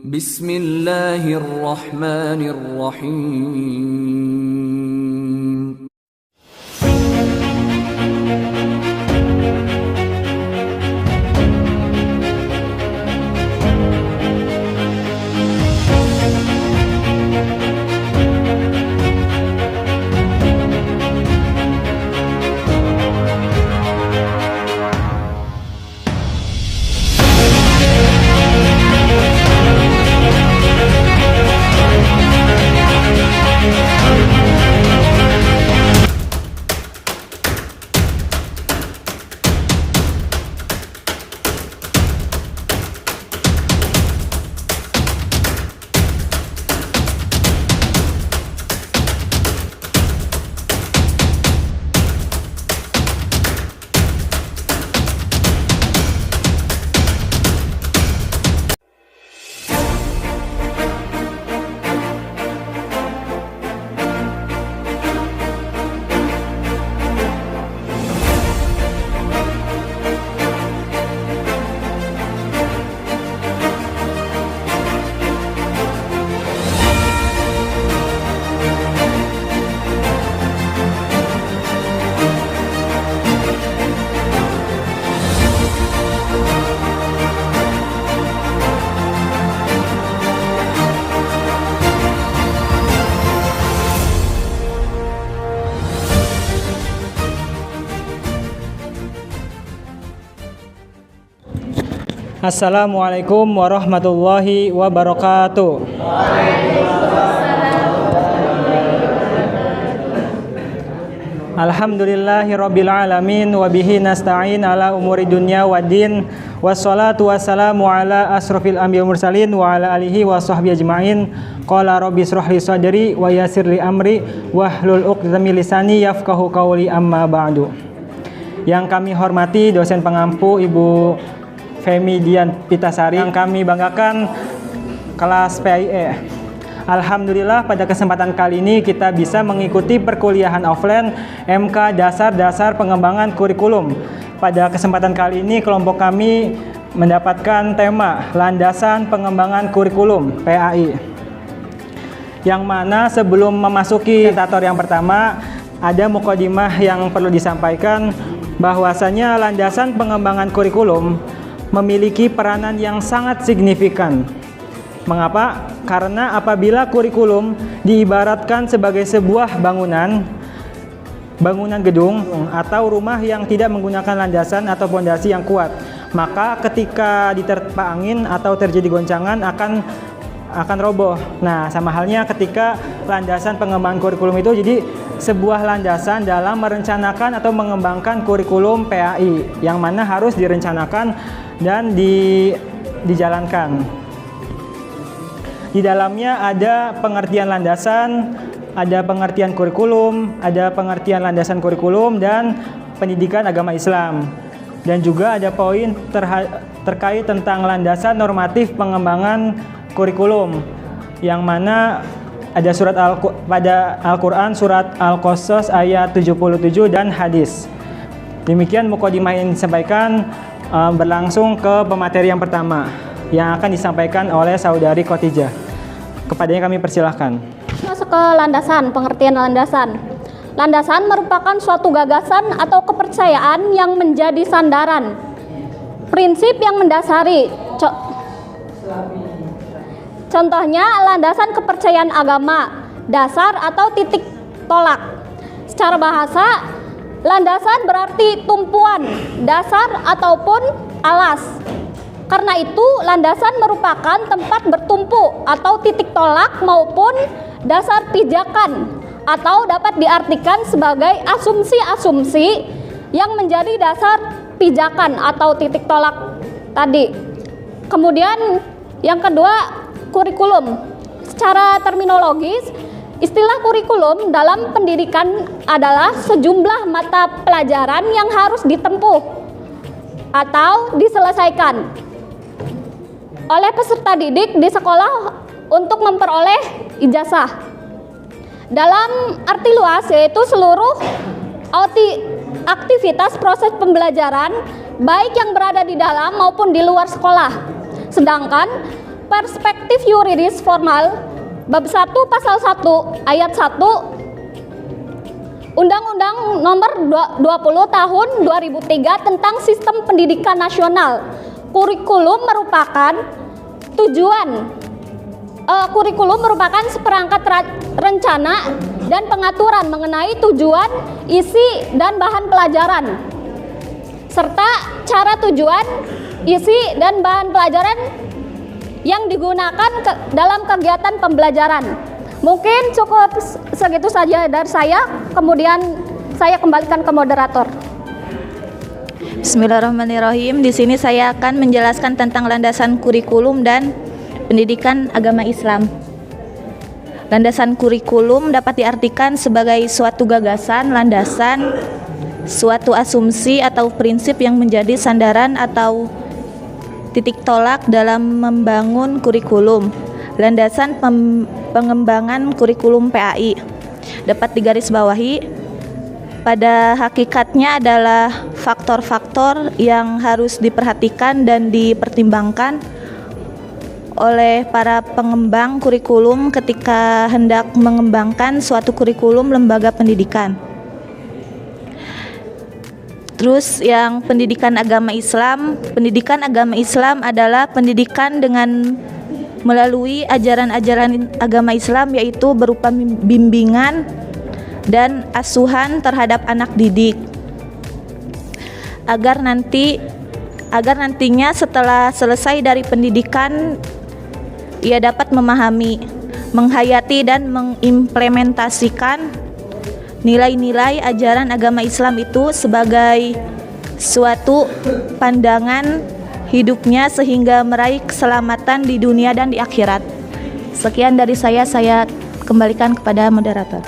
Bismillahirrahmanirrahim. Assalamualaikum warahmatullahi wabarakatuh. Alhamdulillahirabbil alamin wa bihi nasta'in ala umuri dunya waddin wassalatu wassalamu ala asrofil anbiya'i mursalin wa ala alihi wa sahbihi ajma'in. Qala rabbi ishrah li sadri wa yassir li amri wahlul 'uqdatam min lisani yafqahu qawli, amma ba'du. Yang kami hormati dosen pengampu Ibu Femi Dian Pitasari, yang kami banggakan kelas PAIE. Alhamdulillah pada kesempatan kali ini kita bisa mengikuti perkuliahan offline MK Dasar Pengembangan Kurikulum. Pada kesempatan kali ini kelompok kami mendapatkan tema Landasan Pengembangan Kurikulum PAI. Yang mana sebelum memasuki presentator yang pertama, ada mukadimah yang perlu disampaikan bahwasanya landasan pengembangan kurikulum memiliki peranan yang sangat signifikan. Mengapa? Karena apabila kurikulum diibaratkan sebagai sebuah bangunan gedung atau rumah yang tidak menggunakan landasan atau fondasi yang kuat, maka ketika diterpa angin atau terjadi goncangan akan roboh. Nah, sama halnya ketika landasan pengembangan kurikulum itu jadi sebuah landasan dalam merencanakan atau mengembangkan kurikulum PAI, yang mana harus direncanakan dan dijalankan. Di dalamnya ada pengertian landasan, ada pengertian kurikulum, ada pengertian landasan kurikulum dan pendidikan agama Islam. Dan juga ada poin terkait tentang landasan normatif pengembangan kurikulum, yang mana ada pada Al-Quran surat Al-Qasas ayat 77 dan hadis. Demikian mukadimah yang disampaikan. Berlangsung ke pemateri yang pertama yang akan disampaikan oleh saudari Khotijah. Kepadanya kami persilahkan. Masuk ke landasan, pengertian landasan. Landasan merupakan suatu gagasan atau kepercayaan yang menjadi sandaran. Prinsip yang mendasari. Contohnya landasan kepercayaan agama, dasar atau titik tolak. Secara bahasa, landasan berarti tumpuan, dasar ataupun alas. Karena itu, landasan merupakan tempat bertumpu atau titik tolak maupun dasar pijakan, atau dapat diartikan sebagai asumsi-asumsi yang menjadi dasar pijakan atau titik tolak tadi. Kemudian yang kedua, kurikulum. Secara terminologis, istilah kurikulum dalam pendidikan adalah sejumlah mata pelajaran yang harus ditempuh atau diselesaikan oleh peserta didik di sekolah untuk memperoleh ijazah. Dalam arti luas, yaitu seluruh aktivitas proses pembelajaran baik yang berada di dalam maupun di luar sekolah. Sedangkan perspektif yuridis formal, bab 1 pasal 1 ayat 1 Undang-Undang Nomor 20 Tahun 2003 tentang Sistem Pendidikan Nasional. Kurikulum merupakan seperangkat rencana dan pengaturan mengenai tujuan, isi, dan bahan pelajaran, serta cara tujuan, isi, dan bahan pelajaran yang digunakan dalam kegiatan pembelajaran. Mungkin cukup segitu saja dari saya, kemudian saya kembalikan ke moderator. Bismillahirrahmanirrahim. Di sini saya akan menjelaskan tentang landasan kurikulum dan pendidikan agama Islam. Landasan kurikulum dapat diartikan sebagai suatu gagasan, landasan, suatu asumsi atau prinsip yang menjadi sandaran atau titik tolak dalam membangun kurikulum. Landasan pengembangan kurikulum PAI dapat digarisbawahi pada hakikatnya adalah faktor-faktor yang harus diperhatikan dan dipertimbangkan oleh para pengembang kurikulum ketika hendak mengembangkan suatu kurikulum lembaga pendidikan. Terus yang pendidikan agama Islam adalah pendidikan dengan melalui ajaran-ajaran agama Islam, yaitu berupa bimbingan dan asuhan terhadap anak didik agar nantinya setelah selesai dari pendidikan ia dapat memahami, menghayati dan mengimplementasikan nilai-nilai ajaran agama Islam itu sebagai suatu pandangan hidupnya sehingga meraih keselamatan di dunia dan di akhirat. Sekian dari saya kembalikan kepada moderator.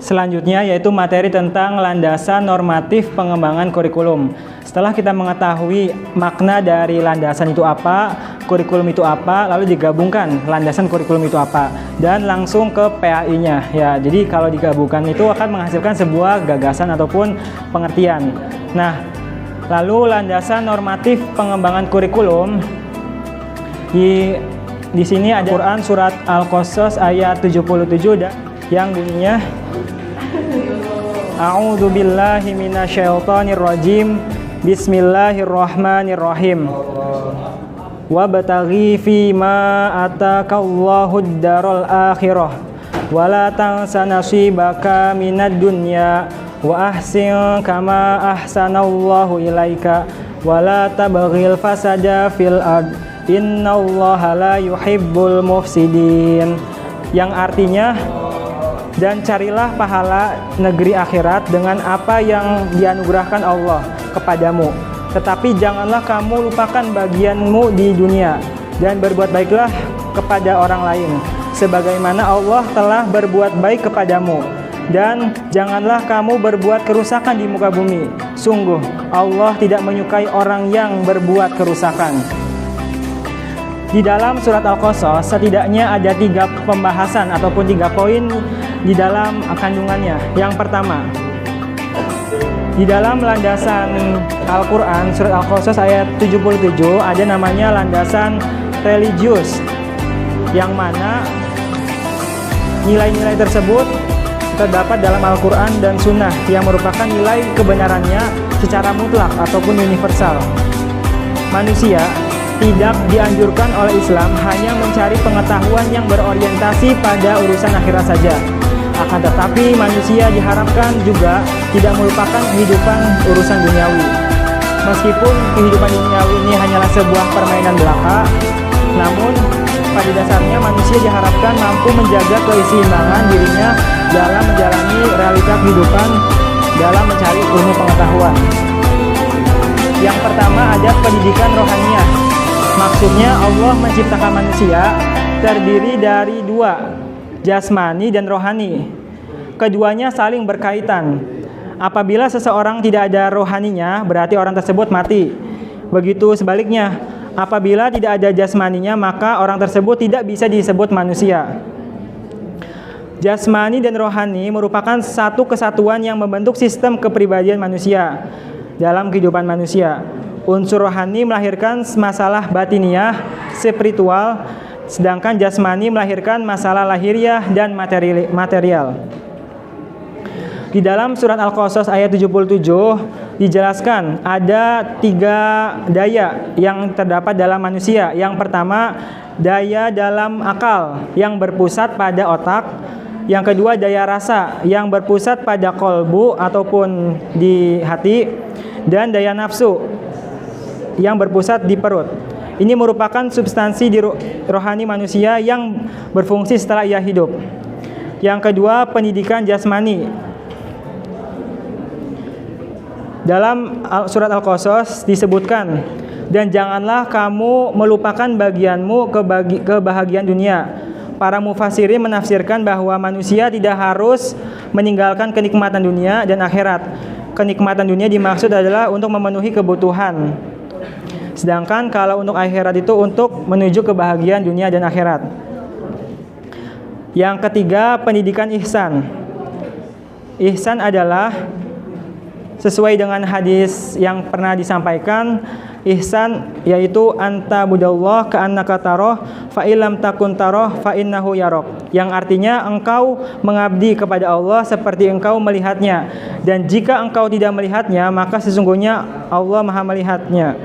Selanjutnya yaitu materi tentang landasan normatif pengembangan kurikulum. Setelah kita mengetahui makna dari landasan itu apa, kurikulum itu apa, lalu digabungkan landasan kurikulum itu apa, dan langsung ke PAI-nya. Ya, jadi kalau digabungkan itu akan menghasilkan sebuah gagasan ataupun pengertian. Nah, lalu landasan normatif pengembangan kurikulum di sini ada Quran surat Al-Qasas ayat 77 yang bunyinya A'udzu billahi minasyaitonir rajim. Bismillahirrahmanirrahim. Wabtaghi fima atakallahu ad-daral akhirah wa la tansa nasibaka minad dunya wa ahsin kama ahsanallahu ilaika wa la tabghil fasada fil ard innallaha la yuhibbul mufsidin. Yang artinya, dan carilah pahala negeri akhirat dengan apa yang dianugerahkan Allah kepadamu. Tetapi janganlah kamu lupakan bagianmu di dunia, dan berbuat baiklah kepada orang lain, sebagaimana Allah telah berbuat baik kepadamu. Dan janganlah kamu berbuat kerusakan di muka bumi. Sungguh, Allah tidak menyukai orang yang berbuat kerusakan. Di dalam surat Al-Qasas setidaknya ada 3 pembahasan ataupun 3 poin di dalam kandungannya. Yang pertama, di dalam landasan Al-Quran surat Al-Qasas ayat 77 ada namanya landasan religius, yang mana nilai-nilai tersebut terdapat dalam Al-Quran dan Sunnah yang merupakan nilai kebenarannya secara mutlak ataupun universal. Manusia tidak dianjurkan oleh Islam hanya mencari pengetahuan yang berorientasi pada urusan akhirat saja. Akan tetapi manusia diharapkan juga tidak melupakan kehidupan urusan duniawi. Meskipun kehidupan duniawi ini hanyalah sebuah permainan belaka, namun pada dasarnya manusia diharapkan mampu menjaga keseimbangan dirinya dalam menjalani realita kehidupan dalam mencari ilmu pengetahuan. Yang pertama ada pendidikan rohaniah. Maksudnya Allah menciptakan manusia terdiri dari 2, jasmani dan rohani. Keduanya saling berkaitan. Apabila seseorang tidak ada rohaninya, berarti orang tersebut mati. Begitu sebaliknya, apabila tidak ada jasmaninya, maka orang tersebut tidak bisa disebut manusia. Jasmani dan rohani merupakan satu kesatuan yang membentuk sistem kepribadian manusia dalam kehidupan manusia. Unsur rohani melahirkan masalah batiniah, spiritual, sedangkan jasmani melahirkan masalah lahiriah dan material. Di dalam surat Al-Qasas ayat 77 dijelaskan ada 3 daya yang terdapat dalam manusia. Yang pertama, daya dalam akal yang berpusat pada otak. Yang kedua, daya rasa yang berpusat pada kolbu ataupun di hati. Dan daya nafsu yang berpusat di perut. Ini merupakan substansi di rohani manusia yang berfungsi setelah ia hidup. Yang kedua, pendidikan jasmani. Dalam surat Al-Qasas disebutkan, dan janganlah kamu melupakan bagianmu kebahagiaan dunia. Para mufassirin menafsirkan bahwa manusia tidak harus meninggalkan kenikmatan dunia dan akhirat. Kenikmatan dunia dimaksud adalah untuk memenuhi kebutuhan. Sedangkan kalau untuk akhirat itu untuk menuju kebahagiaan dunia dan akhirat. Yang ketiga, pendidikan ihsan. Ihsan adalah sesuai dengan hadis yang pernah disampaikan, ihsan yaitu anta budallah ka'annaka taroh fa illam takun taroh fa innahu yarok, yang artinya engkau mengabdi kepada Allah seperti engkau melihatnya, dan jika engkau tidak melihatnya maka sesungguhnya Allah Maha melihatnya.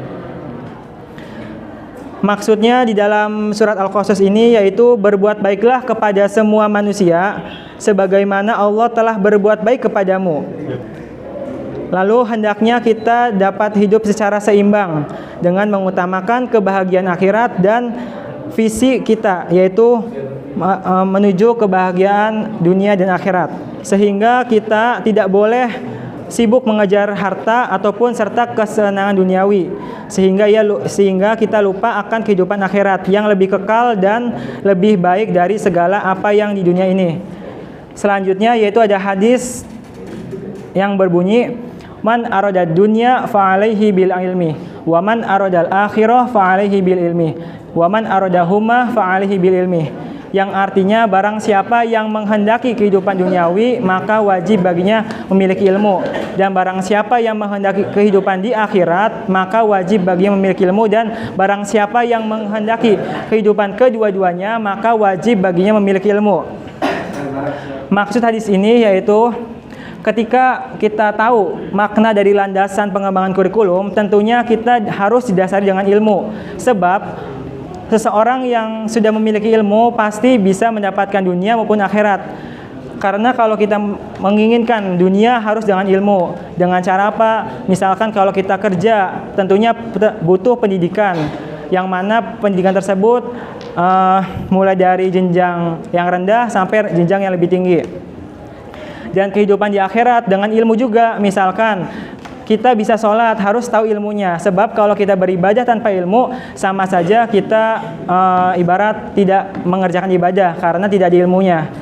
Maksudnya di dalam surat Al-Qasas ini yaitu berbuat baiklah kepada semua manusia sebagaimana Allah telah berbuat baik kepadamu. Lalu hendaknya kita dapat hidup secara seimbang dengan mengutamakan kebahagiaan akhirat dan visi kita, yaitu menuju kebahagiaan dunia dan akhirat. Sehingga kita tidak boleh sibuk mengejar harta ataupun serta kesenangan duniawi, sehingga kita lupa akan kehidupan akhirat yang lebih kekal dan lebih baik dari segala apa yang di dunia ini. Selanjutnya yaitu ada hadis yang berbunyi, man aradad dunya fa alaihi bil ilmi wa man aradal akhirah fa alaihi bil ilmi wa man aradahuma fa alaihi bil ilmi, yang artinya barang siapa yang menghendaki kehidupan duniawi maka wajib baginya memiliki ilmu, dan barang siapa yang menghendaki kehidupan di akhirat maka wajib baginya memiliki ilmu, dan barang siapa yang menghendaki kehidupan kedua-duanya maka wajib baginya memiliki ilmu. Maksud hadis ini yaitu ketika kita tahu makna dari landasan pengembangan kurikulum, tentunya kita harus didasari dengan ilmu. Sebab seseorang yang sudah memiliki ilmu pasti bisa mendapatkan dunia maupun akhirat. Karena kalau kita menginginkan dunia harus dengan ilmu. Dengan cara apa? Misalkan kalau kita kerja, tentunya butuh pendidikan. Yang mana pendidikan tersebut mulai dari jenjang yang rendah sampai jenjang yang lebih tinggi. Dan kehidupan di akhirat dengan ilmu juga. Misalkan kita bisa sholat harus tahu ilmunya, sebab kalau kita beribadah tanpa ilmu sama saja kita ibarat tidak mengerjakan ibadah karena tidak ada ilmunya.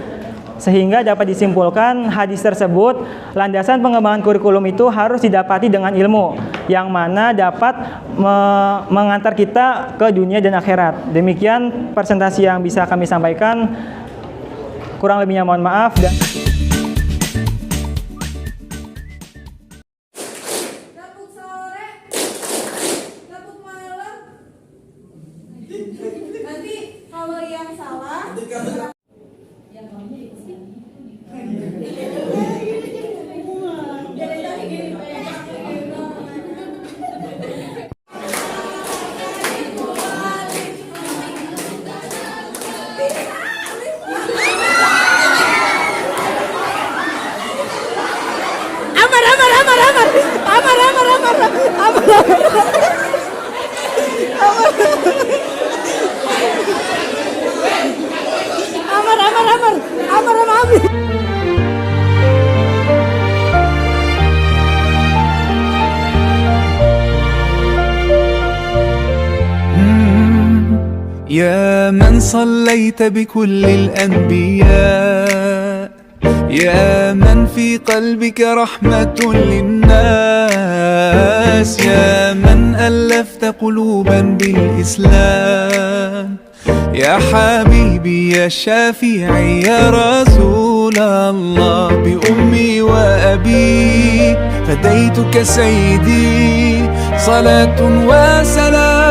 Sehingga dapat disimpulkan hadis tersebut, landasan pengembangan kurikulum itu harus didapati dengan ilmu yang mana dapat mengantar kita ke dunia dan akhirat. Demikian presentasi yang bisa kami sampaikan, kurang lebihnya mohon maaf. Dan nanti kalau yang salah يا من صليت بكل الأنبياء، يا من في قلبك رحمة للناس، يا من ألفت قلوبا بالإسلام، يا حبيبي يا شافعي يا رسول الله، بأمي وأبي فديتك سيدي صلاة وسلام